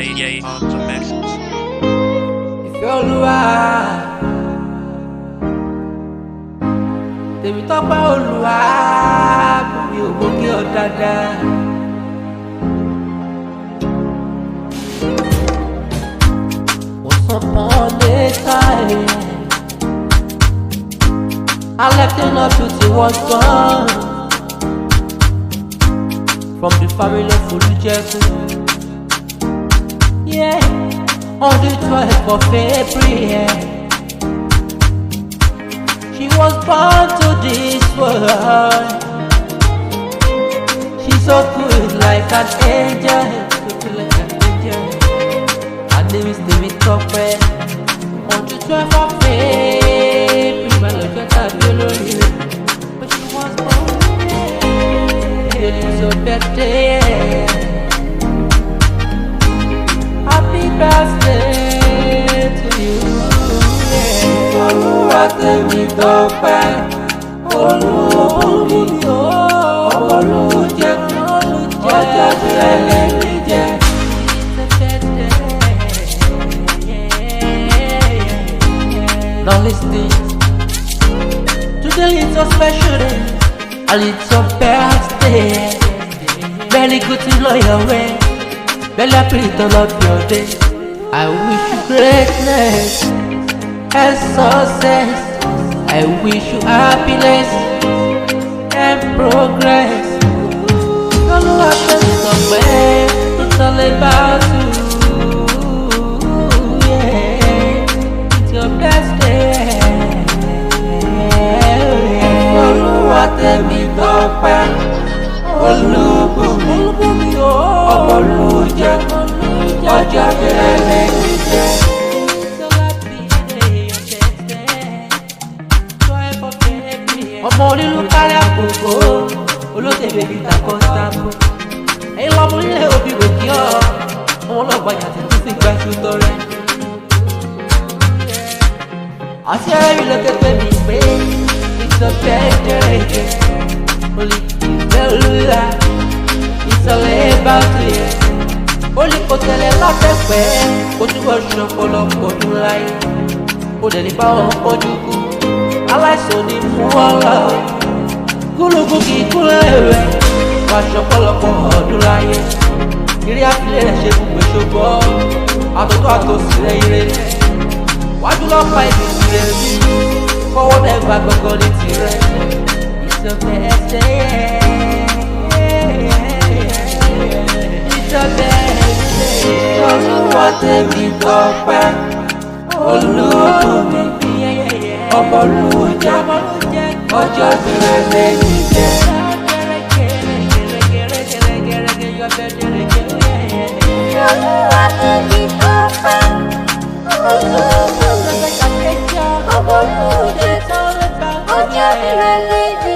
AJ on the mix. Ìfẹ́ Olúwa, tèmi tọ́pẹ́ Olúwa, mi ò gòkè ọ dáadáa. Once upon a time, I left enough beauty was gone from the family of Olujeku. Yeah, on the 12th of April, she was born to this world. She's so good like an angel, so good like an angel. Her name is David Tope. On the 12th of April, my love got a glory, but she was born. It is her birthday. Happy birthday to you. Olúwa tèmi tọ́pẹ́, olúbùnmi olùjẹ́ ọjọ́ tí ẹlẹ́ni jẹ́. Now listen, today is a special day, and it's your birthday. Very good to know your way. Well, I pray to love your day. I wish you greatness and success. I wish you happiness and progress. Don't know what to somewhere to tell about you. Yeah, it's your best day. Olúwa tèmi tọ́pẹ́, olúbùnmi olùjẹ́ ọjọ́ tí ẹlẹ́ni jẹ́. Ọmọ onílù kárí àkókò olóde bèbí takọ́ sábò. Ẹ̀yin lọ́mọ nílé òbí rò kí ọ́ ọmọ ọlọ́gbàjà títí sí gba ṣùtọ́ rẹ̀. Àti ẹ̀rí lókèké mi pé ìtọ́fẹ́ jẹ́rẹ̀jẹ̀ olè ìfẹ́ olúwa ìsọ̀lẹ̀ bá tó yẹ. Ó lè kó tẹ̀lé látẹ̀pẹ́ kó túbọ̀ ṣe ọ̀pọ̀lọpọ̀ ọdún láyé. Ó dẹ̀ lè bá wọn pọ́jú kú aláìsàn ní fún ọlọ. Gúlùgù kì í kúnlẹ̀ rẹ̀ wá ṣe ọ̀pọ̀lọpọ̀ ọdún láyé. Ìrí àfilẹ̀ rẹ̀ ṣe gbogbo ìṣògbọ́ àtọ́tọ́ àtòsí rẹ̀ ire. Wájú lọ́pàá ìlú tirẹ̀ bí fọwọ́ náà gba gbọ̀ngàn ní tirẹ̀. Ìsọ̀fẹ́ ẹsẹ̀ Olúwa tèmi tọ́pẹ́, olúbùnmi ọmọ olùjẹ́ ọjọ́ tí ẹlẹ́ni jẹ́. Olúwa tèmi tọ́pẹ́, olúbùnmi ọmọ olùjẹ́ ọjọ́ tí ẹlẹ́ni jẹ́.